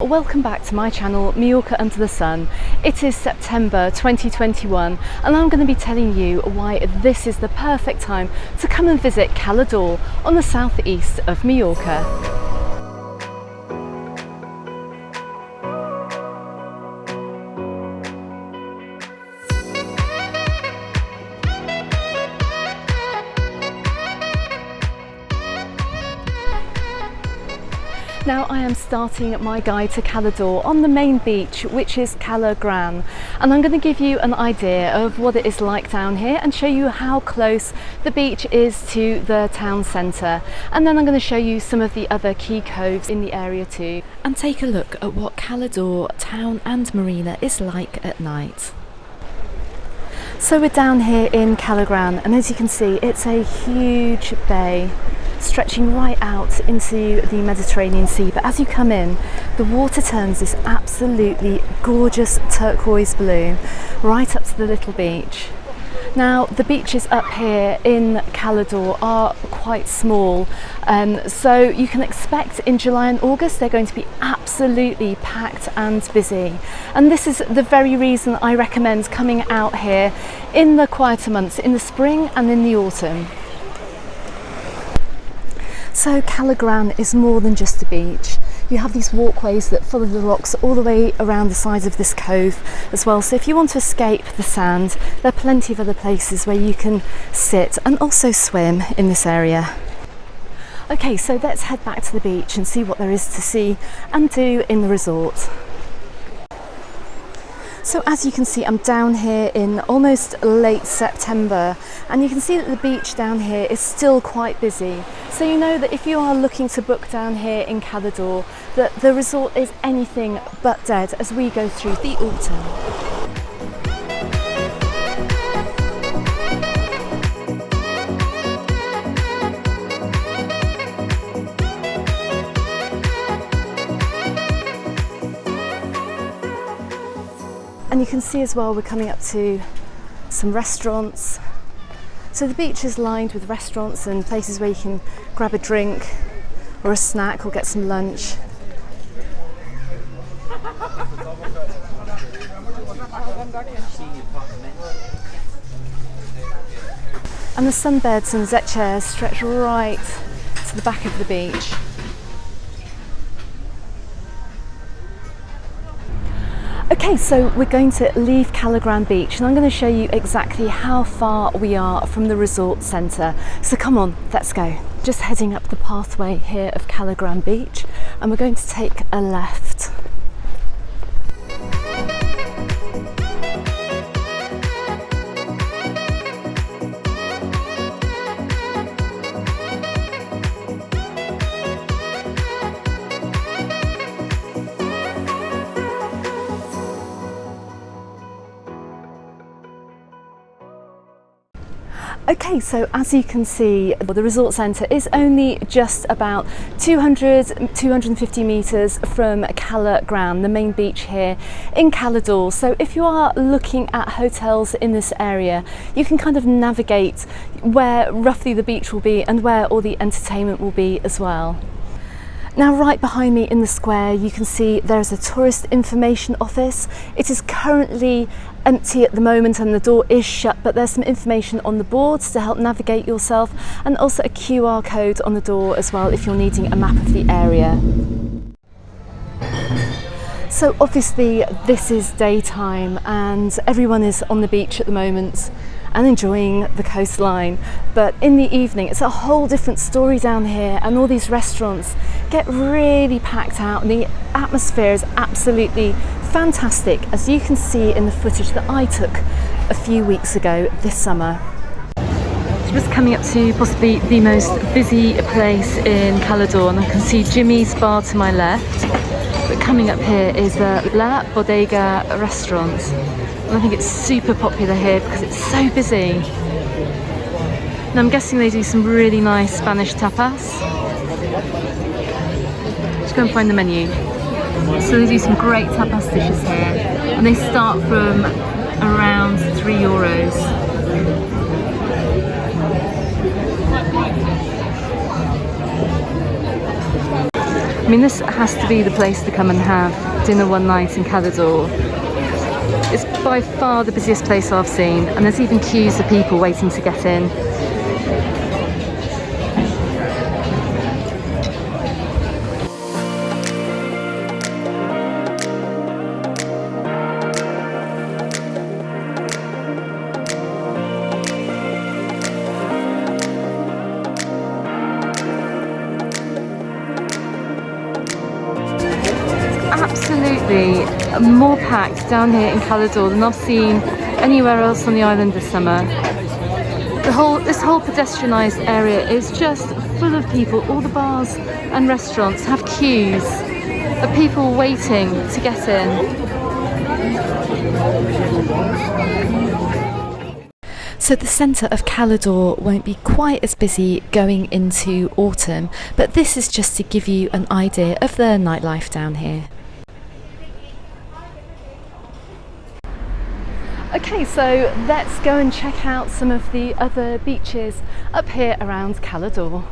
Welcome back to my channel, Mallorca Under the Sun. It is September 2021 and I'm going to be telling you why this is the perfect time to come and visit Cala D'Or on the southeast of Mallorca. Now I am starting my guide to Cala D'Or on the main beach, which is Cala Gran, and I'm going to give you an idea of what it is like down here and show you how close the beach is to the town centre, and then I'm going to show you some of the other key coves in the area too, and take a look at what Cala D'Or town and marina is like at night. So we're down here in Cala Gran, and as you can see it's a huge bay stretching right out into the Mediterranean Sea, but as you come in the water turns this absolutely gorgeous turquoise blue right up to the little beach. Now the beaches up here in Cala D'Or are quite small, so you can expect in July and August they're going to be absolutely packed and busy, and this is the very reason I recommend coming out here in the quieter months, in the spring and in the autumn. So Cala Gran is more than just a beach. You have these walkways that follow the rocks all the way around the sides of this cove as well. So if you want to escape the sand, there are plenty of other places where you can sit and also swim in this area. Okay, so let's head back to the beach and see what there is to see and do in the resort. So as you can see, I'm down here in almost late September, and you can see that the beach down here is still quite busy. So you know that if you are looking to book down here in Cala D'Or, that the resort is anything but dead as we go through the autumn. And you can see as well we're coming up to some restaurants. So the beach is lined with restaurants and places where you can grab a drink or a snack or get some lunch. And the sunbeds and zet chairs stretch right to the back of the beach. Okay, so we're going to leave Cala Gran Beach and I'm going to show you exactly how far we are from the resort centre. So come on, let's go. Just heading up the pathway here of Cala Gran Beach, and we're going to take a left. Okay, so as you can see, the resort centre is only just about 250 metres from Cala Gran, the main beach here in Cala D'Or. So if you are looking at hotels in this area, you can kind of navigate where roughly the beach will be and where all the entertainment will be as well. Now right behind me in the square you can see there's a tourist information office. It is currently empty at the moment and the door is shut, but there's some information on the boards to help navigate yourself, and also a QR code on the door as well if you're needing a map of the area. So obviously this is daytime and everyone is on the beach at the moment and enjoying the coastline, but in the evening it's a whole different story down here, and all these restaurants get really packed out and the atmosphere is absolutely fantastic, as you can see in the footage that I took a few weeks ago this summer. Just coming up to possibly the most busy place in Cala D'Or, and I can see Jimmy's bar to my left, but coming up here is the La Bodega restaurant. And I think it's super popular here because it's so busy. And I'm guessing they do some really nice Spanish tapas. Let's go and find the menu. So they do some great tapas dishes here, and they start from around €3. I mean, this has to be the place to come and have dinner one night in Cala D'Or. It's by far the busiest place I've seen, and there's even queues of people waiting to get in. Absolutely more packed down here in Cala D'Or than I've seen anywhere else on the island this summer. This whole pedestrianised area is just full of people. All the bars and restaurants have queues of people waiting to get in. So the centre of Cala D'Or won't be quite as busy going into autumn, but this is just to give you an idea of the nightlife down here. Okay, so let's go and check out some of the other beaches up here around Cala D'Or.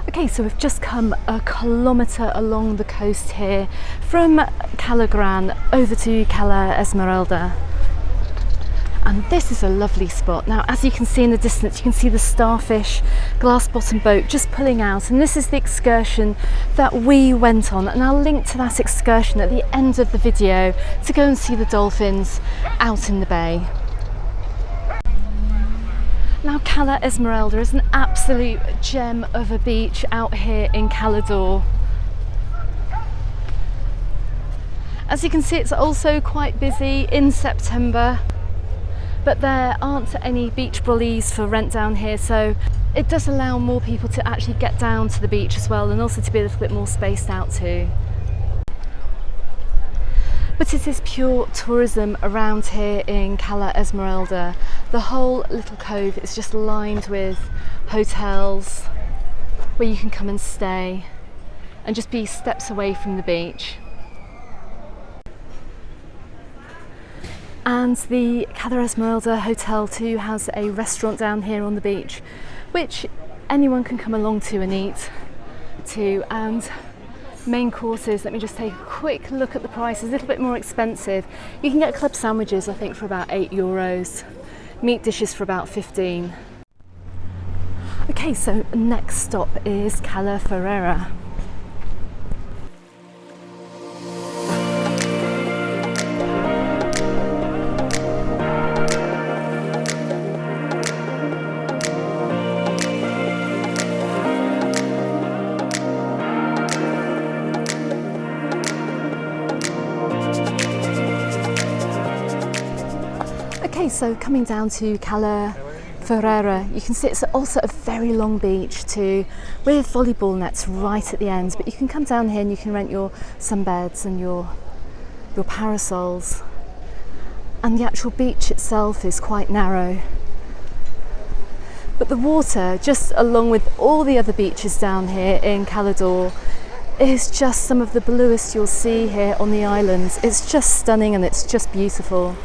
Okay, so we've just come a kilometre along the coast here from Cala Gran over to Cala Esmerelda. And this is a lovely spot. Now, as you can see in the distance, you can see the starfish glass bottom boat just pulling out, and this is the excursion that we went on, and I'll link to that excursion at the end of the video to go and see the dolphins out in the bay. Now, Cala Esmerelda is an absolute gem of a beach out here in Cala D'Or. As you can see, it's also quite busy in September, but there aren't any beach brollies for rent down here, so it does allow more people to actually get down to the beach as well, and also to be a little bit more spaced out too. But it is pure tourism around here in Cala Esmerelda. The whole little cove is just lined with hotels where you can come and stay and just be steps away from the beach. And the Cala Esmeralda Hotel too has a restaurant down here on the beach, which anyone can come along to and eat to. And main courses, let me just take a quick look at the prices, a little bit more expensive. You can get club sandwiches, I think, for about €8, meat dishes for about 15. Okay, so next stop is Cala Ferrera. Okay, so coming down to Cala Ferrera, you can see it's also a very long beach too, with volleyball nets right at the end, but you can come down here and you can rent your sunbeds and your parasols, and the actual beach itself is quite narrow. But the water, just along with all the other beaches down here in Cala D'Or, is just some of the bluest you'll see here on the islands. It's just stunning and it's just beautiful.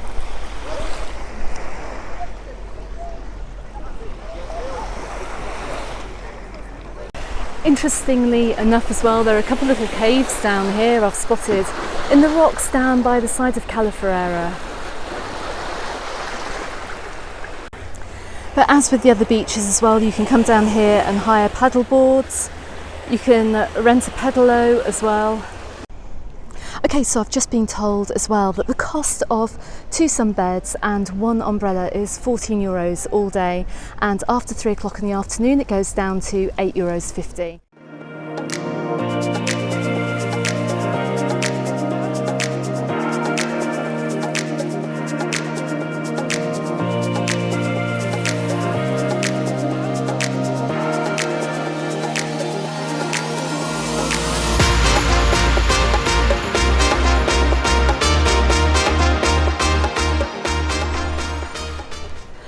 Interestingly enough as well, there are a couple of little caves down here I've spotted in the rocks down by the side of Cala Ferrera. But as with the other beaches as well, you can come down here and hire paddle boards. You can rent a pedalo as well. Okay, so I've just been told as well that the cost of 2 sunbeds and 1 umbrella is €14 all day, and after 3 o'clock in the afternoon it goes down to €8.50.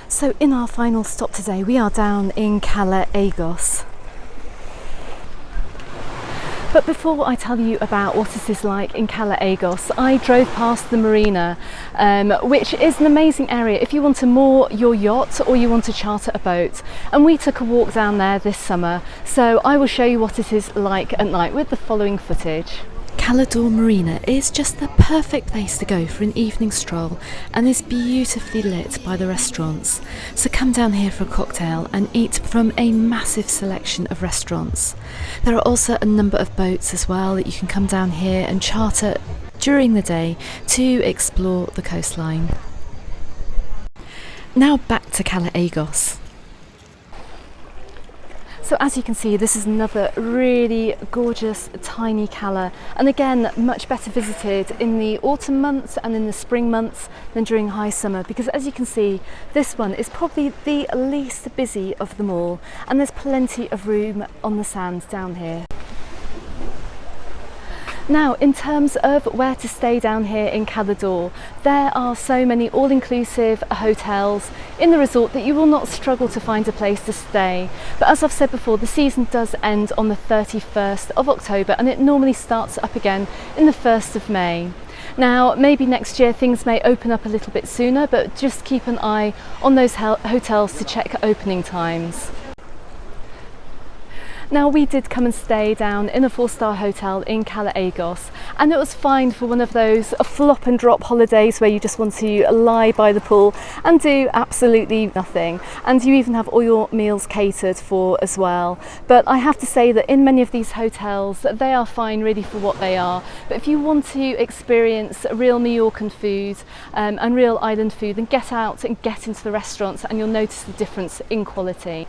So in our final stop today, we are down in Cala Egos. But before I tell you about what it is like in Cala Egos, I drove past the marina, which is an amazing area if you want to moor your yacht or you want to charter a boat. And we took a walk down there this summer, so I will show you what it is like at night with the following footage. Cala D'Or Marina is just the perfect place to go for an evening stroll and is beautifully lit by the restaurants. So come down here for a cocktail and eat from a massive selection of restaurants. There are also a number of boats as well that you can come down here and charter during the day to explore the coastline. Now back to Cala Egos. So as you can see, this is another really gorgeous tiny cala, and again much better visited in the autumn months and in the spring months than during high summer, because as you can see, this one is probably the least busy of them all, and there's plenty of room on the sand down here. Now, in terms of where to stay down here in Cala D'Or, there are so many all-inclusive hotels in the resort that you will not struggle to find a place to stay. But as I've said before, the season does end on the 31st of October and it normally starts up again in the 1st of May. Now, maybe next year things may open up a little bit sooner, but just keep an eye on those hotels to check opening times. Now, we did come and stay down in a 4-star hotel in Cala Egos, and it was fine for one of those flop and drop holidays where you just want to lie by the pool and do absolutely nothing, and you even have all your meals catered for as well. But I have to say that in many of these hotels they are fine really for what they are, but if you want to experience real Mallorcan food and real island food, then get out and get into the restaurants and you'll notice the difference in quality.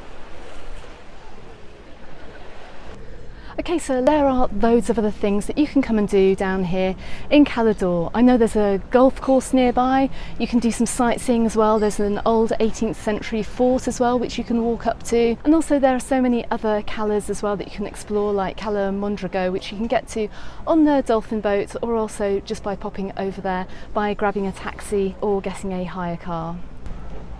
Okay, so there are loads of other things that you can come and do down here in Cala D'Or. I know there's a golf course nearby, you can do some sightseeing as well. There's an old 18th century fort as well which you can walk up to, and also there are so many other calas as well that you can explore, like Cala Majorca, which you can get to on the dolphin boat or also just by popping over there by grabbing a taxi or getting a hire car.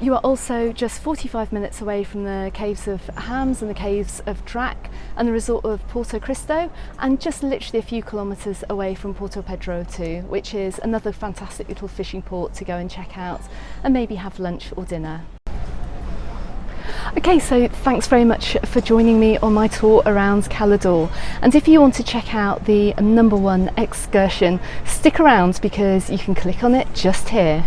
You are also just 45 minutes away from the caves of Hams and the caves of Drac and the resort of Porto Cristo, and just literally a few kilometres away from Porto Pedro too, which is another fantastic little fishing port to go and check out and maybe have lunch or dinner. Okay, so thanks very much for joining me on my tour around Cala D'Or, and if you want to check out the #1 excursion, stick around because you can click on it just here.